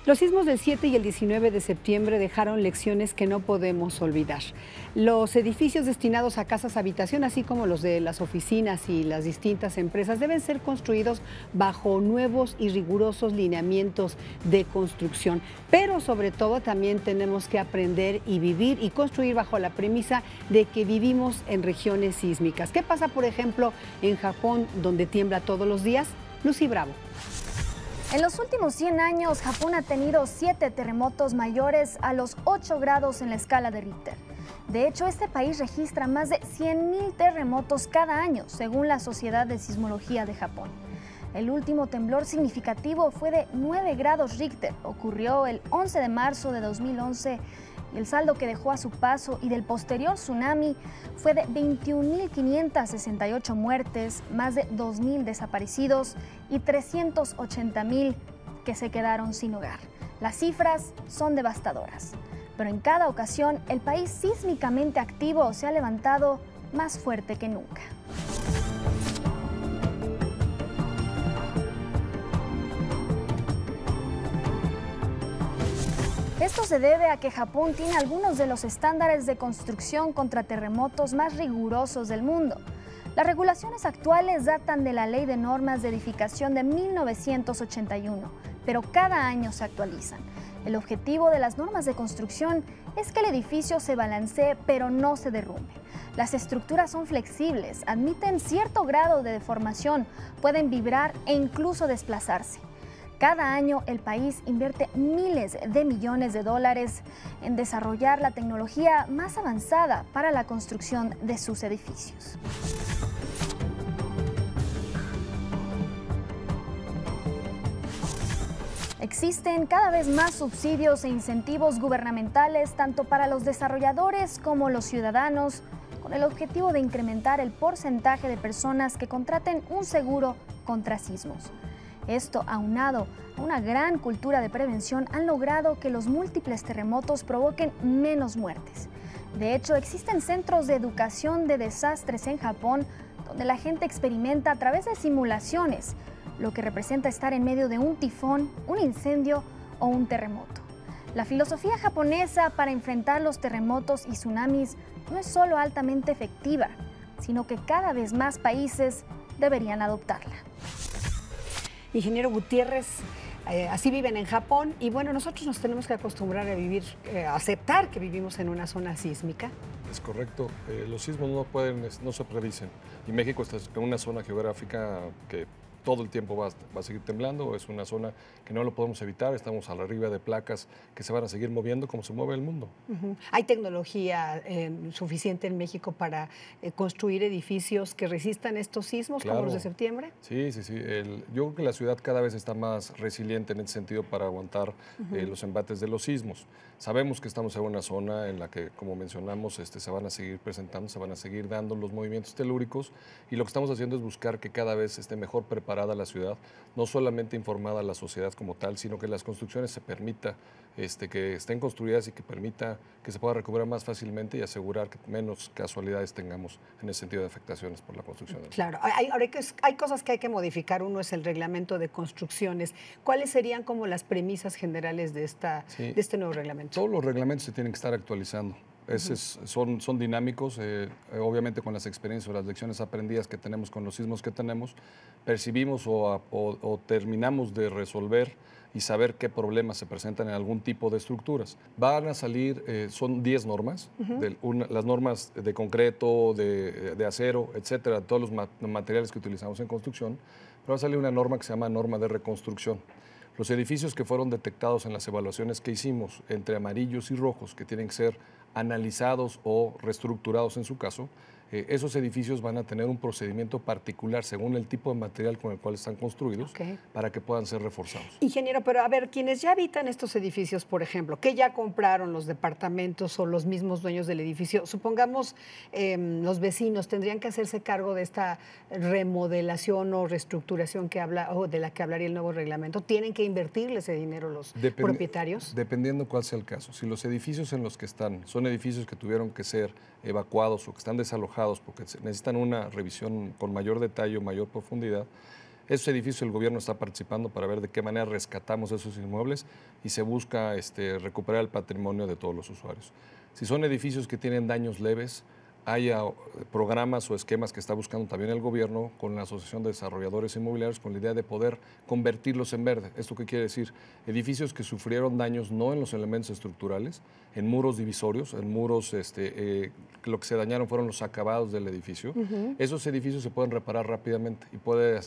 Los sismos del 7 y el 19 de septiembre dejaron lecciones que no podemos olvidar. Los edificios destinados a casas habitación, así como los de las oficinas y las distintas empresas, deben ser construidos bajo nuevos y rigurosos lineamientos de construcción. Pero sobre todo también tenemos que aprender y vivir y construir bajo la premisa de que vivimos en regiones sísmicas. ¿Qué pasa, por ejemplo, en Japón, donde tiembla todos los días? Lucy Bravo. En los últimos 100 años, Japón ha tenido 7 terremotos mayores a los 8 grados en la escala de Richter. De hecho, este país registra más de 100.000 terremotos cada año, según la Sociedad de Sismología de Japón. El último temblor significativo fue de 9 grados Richter. Ocurrió el 11 de marzo de 2011 y el saldo que dejó a su paso y del posterior tsunami fue de 21.568 muertes, más de 2.000 desaparecidos y 380.000 que se quedaron sin hogar. Las cifras son devastadoras, pero en cada ocasión el país sísmicamente activo se ha levantado más fuerte que nunca. Esto se debe a que Japón tiene algunos de los estándares de construcción contra terremotos más rigurosos del mundo. Las regulaciones actuales datan de la Ley de Normas de Edificación de 1981, pero cada año se actualizan. El objetivo de las normas de construcción es que el edificio se balancee pero no se derrumbe. Las estructuras son flexibles, admiten cierto grado de deformación, pueden vibrar e incluso desplazarse. Cada año el país invierte miles de millones de dólares en desarrollar la tecnología más avanzada para la construcción de sus edificios. Existen cada vez más subsidios e incentivos gubernamentales tanto para los desarrolladores como los ciudadanos, con el objetivo de incrementar el porcentaje de personas que contraten un seguro contra sismos. Esto, aunado a una gran cultura de prevención, han logrado que los múltiples terremotos provoquen menos muertes. De hecho, existen centros de educación de desastres en Japón donde la gente experimenta a través de simulaciones lo que representa estar en medio de un tifón, un incendio o un terremoto. La filosofía japonesa para enfrentar los terremotos y tsunamis no es solo altamente efectiva, sino que cada vez más países deberían adoptarla. Ingeniero Gutiérrez, así viven en Japón y bueno, nosotros nos tenemos que acostumbrar a vivir, a aceptar que vivimos en una zona sísmica. Es correcto, los sismos no se predicen y México está en una zona geográfica que todo el tiempo va a seguir temblando, es una zona que no lo podemos evitar, estamos arriba de placas que se van a seguir moviendo como se mueve el mundo. ¿Hay tecnología suficiente en México para construir edificios que resistan estos sismos como los de septiembre? Sí. Yo creo que la ciudad cada vez está más resiliente en ese sentido para aguantar los embates de los sismos. Sabemos que estamos en una zona en la que, como mencionamos, se van a seguir presentando, se van a seguir dando los movimientos telúricos y lo que estamos haciendo es buscar que cada vez esté mejor preparada la ciudad, no solamente informada la sociedad como tal, sino que las construcciones se permita que estén construidas y que permita que se pueda recuperar más fácilmente y asegurar que menos casualidades tengamos en el sentido de afectaciones por la construcción. Claro, hay cosas que hay que modificar. Uno es el reglamento de construcciones. ¿Cuáles serían como las premisas generales de este nuevo reglamento? Todos los reglamentos se tienen que estar actualizando. Son dinámicos, obviamente con las experiencias o las lecciones aprendidas que tenemos con los sismos que tenemos, percibimos o terminamos de resolver y saber qué problemas se presentan en algún tipo de estructuras. Van a salir, son 10 normas, las normas de concreto, de acero, etcétera, todos los materiales que utilizamos en construcción, pero va a salir una norma que se llama norma de reconstrucción. Los edificios que fueron detectados en las evaluaciones que hicimos entre amarillos y rojos, que tienen que ser analizados o reestructurados en su caso, esos edificios van a tener un procedimiento particular según el tipo de material con el cual están construidos para que puedan ser reforzados. Ingeniero, pero a ver, quienes ya habitan estos edificios, por ejemplo, que ya compraron los departamentos o los mismos dueños del edificio, supongamos los vecinos tendrían que hacerse cargo de esta remodelación o reestructuración de la que hablaría el nuevo reglamento. ¿Tienen que invertirle ese dinero los propietarios? Dependiendo cuál sea el caso. Si los edificios en los que están son edificios que tuvieron que ser evacuados o que están desalojados porque necesitan una revisión con mayor detalle o mayor profundidad, Esos edificios el gobierno está participando para ver de qué manera rescatamos esos inmuebles y se busca recuperar el patrimonio de todos los usuarios. Si son edificios que tienen daños leves, hay programas o esquemas que está buscando también el gobierno con la Asociación de Desarrolladores Inmobiliarios con la idea de poder convertirlos en verde. ¿Esto qué quiere decir? Edificios que sufrieron daños no en los elementos estructurales, en muros divisorios, en muros, lo que se dañaron fueron los acabados del edificio. Esos edificios se pueden reparar rápidamente y puede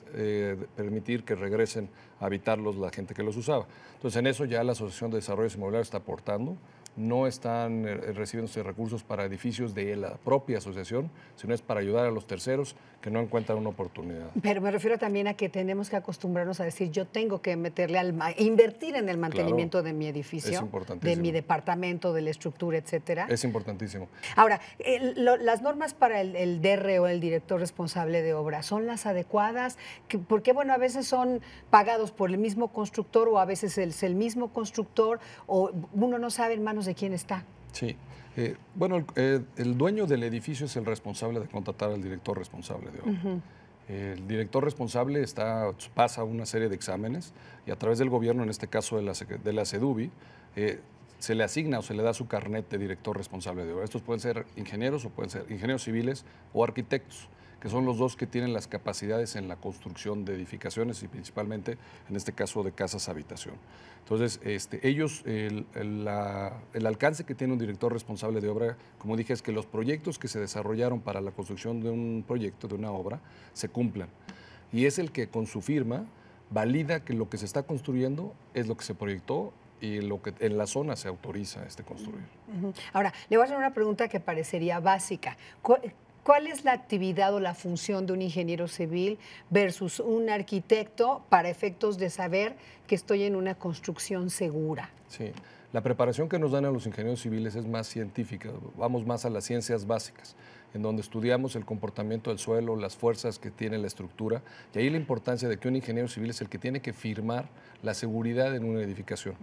permitir que regresen a habitarlos la gente que los usaba. Entonces, en eso ya la Asociación de Desarrolladores Inmobiliarios está aportando. No están recibiéndose recursos para edificios de la propia asociación, sino es para ayudar a los terceros que no encuentran una oportunidad. Pero me refiero también a que tenemos que acostumbrarnos a decir, yo tengo que invertir en el mantenimiento de mi edificio, de mi departamento, de la estructura, etcétera. Es importantísimo. Ahora, las normas para el DR o el director responsable de obra, ¿son las adecuadas? Porque, bueno, a veces son pagados por el mismo constructor o a veces es el mismo constructor o uno no sabe en manos de quién está. Sí. Bueno, el dueño del edificio es el responsable de contratar al director responsable de obra. El director responsable pasa una serie de exámenes y a través del gobierno, en este caso de la SEDUBI, se le asigna o se le da su carnet de director responsable de obra. Estos pueden ser ingenieros o pueden ser ingenieros civiles o arquitectos, que son los dos que tienen las capacidades en la construcción de edificaciones y principalmente, en este caso, de casas habitación. Entonces, ellos, el alcance que tiene un director responsable de obra, como dije, es que los proyectos que se desarrollaron para la construcción de un proyecto, de una obra, se cumplan. Y es el que con su firma valida que lo que se está construyendo es lo que se proyectó y lo que en la zona se autoriza construir. Ahora, le voy a hacer una pregunta que parecería básica. ¿Cuál es la actividad o la función de un ingeniero civil versus un arquitecto para efectos de saber que estoy en una construcción segura? Sí, la preparación que nos dan a los ingenieros civiles es más científica, vamos más a las ciencias básicas, en donde estudiamos el comportamiento del suelo, las fuerzas que tiene la estructura, y ahí la importancia de que un ingeniero civil es el que tiene que firmar la seguridad en una edificación.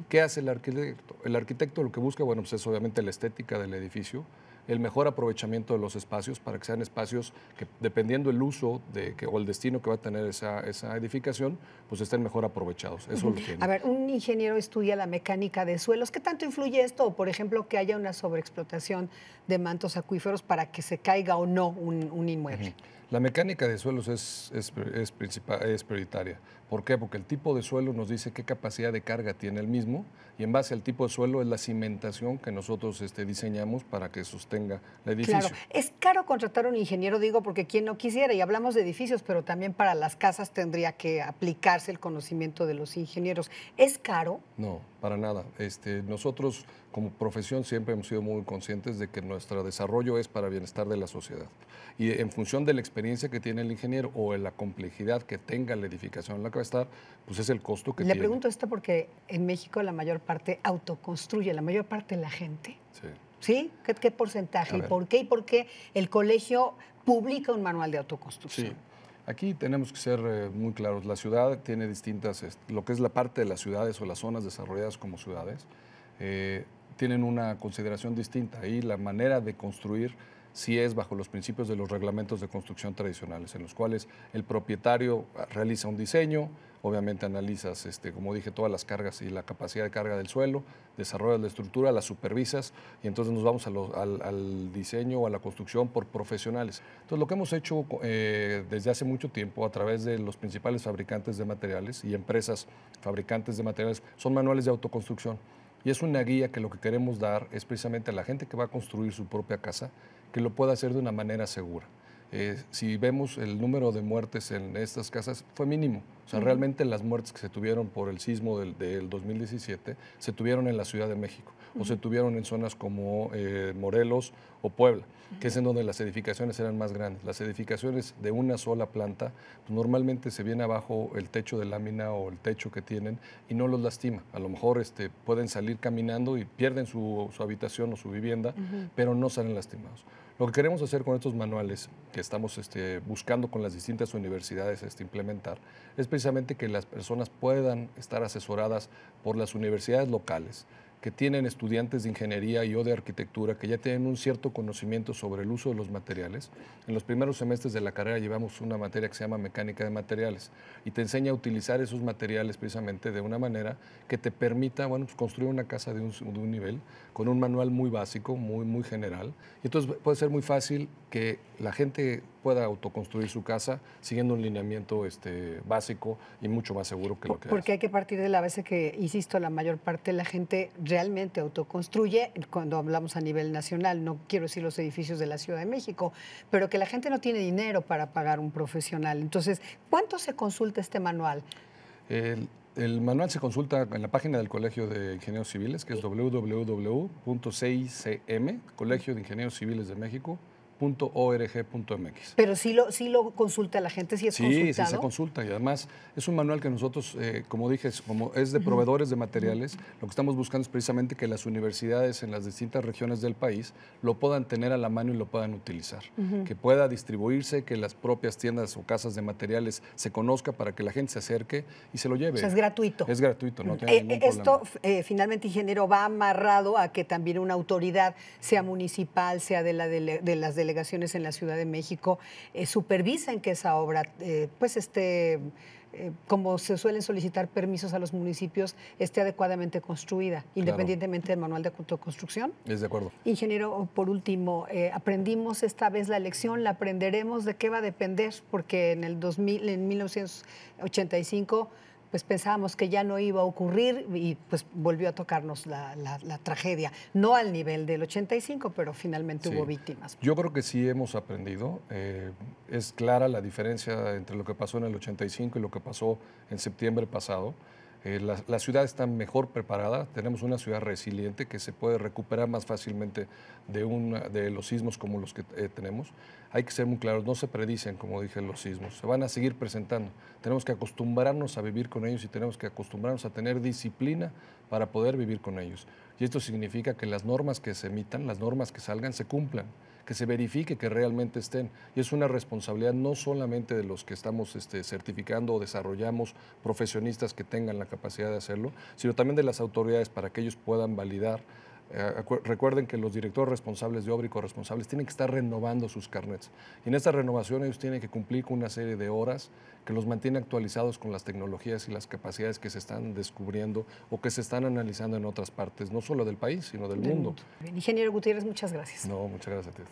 ¿Qué hace el arquitecto? El arquitecto lo que busca, bueno, pues es obviamente la estética del edificio, el mejor aprovechamiento de los espacios para que sean espacios que, dependiendo el uso o el destino que va a tener esa edificación, pues estén mejor aprovechados. Eso lo tiene. A ver, un ingeniero estudia la mecánica de suelos. ¿Qué tanto influye esto? O, por ejemplo, que haya una sobreexplotación de mantos acuíferos para que se caiga o no un inmueble. La mecánica de suelos es prioritaria. ¿Por qué? Porque el tipo de suelo nos dice qué capacidad de carga tiene el mismo y en base al tipo de suelo es la cimentación que nosotros diseñamos para que sostenga el edificio. Claro, es caro contratar a un ingeniero, digo, porque quien no quisiera, y hablamos de edificios, pero también para las casas tendría que aplicarse el conocimiento de los ingenieros. ¿Es caro? No, para nada. Nosotros como profesión siempre hemos sido muy conscientes de que nuestro desarrollo es para bienestar de la sociedad. Y en función de la experiencia que tiene el ingeniero o de la complejidad que tenga la edificación en la que va a estar, pues es el costo que tiene. Le pregunto esto porque en México la mayor parte autoconstruye, la mayor parte de la gente. Sí. ¿Sí? ¿Qué porcentaje? ¿Y por qué? ¿Y por qué el colegio publica un manual de autoconstrucción? Sí. Aquí tenemos que ser muy claros. La ciudad tiene distintas, lo que es la parte de las ciudades o las zonas desarrolladas como ciudades, tienen una consideración distinta. Ahí la manera de construir sí es bajo los principios de los reglamentos de construcción tradicionales, en los cuales el propietario realiza un diseño, obviamente analizas, como dije, todas las cargas y la capacidad de carga del suelo, desarrollas la estructura, la supervisas y entonces nos vamos al diseño o a la construcción por profesionales. Entonces lo que hemos hecho desde hace mucho tiempo a través de los principales fabricantes de materiales y empresas fabricantes de materiales son manuales de autoconstrucción. Y es una guía que lo que queremos dar es precisamente a la gente que va a construir su propia casa, que lo pueda hacer de una manera segura. Si vemos el número de muertes en estas casas, fue mínimo. O sea, realmente las muertes que se tuvieron por el sismo del 2017 se tuvieron en la Ciudad de México o se tuvieron en zonas como Morelos o Puebla, que es en donde las edificaciones eran más grandes. Las edificaciones de una sola planta, pues normalmente se viene abajo el techo de lámina o el techo que tienen y no los lastima. A lo mejor pueden salir caminando y pierden su habitación o su vivienda, pero no salen lastimados. Lo que queremos hacer con estos manuales que estamos buscando con las distintas universidades implementar es precisamente que las personas puedan estar asesoradas por las universidades locales que tienen estudiantes de ingeniería y o de arquitectura que ya tienen un cierto conocimiento sobre el uso de los materiales. En los primeros semestres de la carrera llevamos una materia que se llama mecánica de materiales y te enseña a utilizar esos materiales precisamente de una manera que te permita, bueno, pues construir una casa de un nivel con un manual muy básico, muy general. Y entonces puede ser muy fácil que la gente pueda autoconstruir su casa siguiendo un lineamiento básico y mucho más seguro que lo que Porque hay que partir de la base que, insisto, la mayor parte de la gente realmente autoconstruye cuando hablamos a nivel nacional. No quiero decir los edificios de la Ciudad de México, pero que la gente no tiene dinero para pagar un profesional. Entonces, ¿cuánto se consulta este manual? El manual se consulta en la página del Colegio de Ingenieros Civiles, que es www.CICM, Colegio de Ingenieros Civiles de México, .org.mx. Pero sí lo consulta la gente, sí es consultado. Sí, se consulta y además es un manual que nosotros, como dije, como es de proveedores de materiales, lo que estamos buscando es precisamente que las universidades en las distintas regiones del país lo puedan tener a la mano y lo puedan utilizar, que pueda distribuirse, que las propias tiendas o casas de materiales se conozca para que la gente se acerque y se lo lleve. O sea, es gratuito. Es gratuito, no tiene ningún esto, problema. Finalmente, ingeniero, va amarrado a que también una autoridad, sea municipal, sea de las delegaciones en la Ciudad de México, supervisen que esa obra como se suelen solicitar permisos a los municipios, esté adecuadamente construida, independientemente del manual de autoconstrucción. Es de acuerdo. Ingeniero, por último, aprendimos esta vez la lección, la aprenderemos, ¿de qué va a depender? Porque en 1985 pues pensábamos que ya no iba a ocurrir y pues volvió a tocarnos la tragedia. No al nivel del 85, pero finalmente hubo víctimas. Yo creo que sí hemos aprendido. Es clara la diferencia entre lo que pasó en el 85 y lo que pasó en septiembre pasado. La ciudad está mejor preparada, tenemos una ciudad resiliente que se puede recuperar más fácilmente de los sismos como los que tenemos. Hay que ser muy claros, no se predicen, como dije, los sismos, se van a seguir presentando. Tenemos que acostumbrarnos a vivir con ellos y tenemos que acostumbrarnos a tener disciplina para poder vivir con ellos. Y esto significa que las normas que se emitan, las normas que salgan, se cumplan, que se verifique que realmente estén. Y es una responsabilidad no solamente de los que estamos certificando o desarrollamos profesionistas que tengan la capacidad de hacerlo, sino también de las autoridades para que ellos puedan validar. Recuerden que los directores responsables de obra y corresponsables tienen que estar renovando sus carnets. Y en esta renovación ellos tienen que cumplir con una serie de horas que los mantiene actualizados con las tecnologías y las capacidades que se están descubriendo o que se están analizando en otras partes, no solo del país, sino del mundo. Bien, ingeniero Gutiérrez, muchas gracias. No, muchas gracias a ti.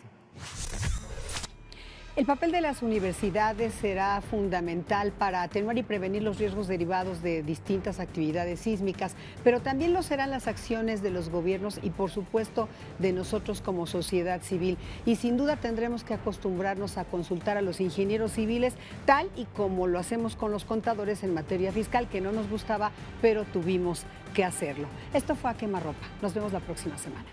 El papel de las universidades será fundamental para atenuar y prevenir los riesgos derivados de distintas actividades sísmicas, pero también lo serán las acciones de los gobiernos y, por supuesto, de nosotros como sociedad civil. Y sin duda tendremos que acostumbrarnos a consultar a los ingenieros civiles, tal y como lo hacemos con los contadores en materia fiscal, que no nos gustaba, pero tuvimos que hacerlo. Esto fue A Quemarropa. Nos vemos la próxima semana.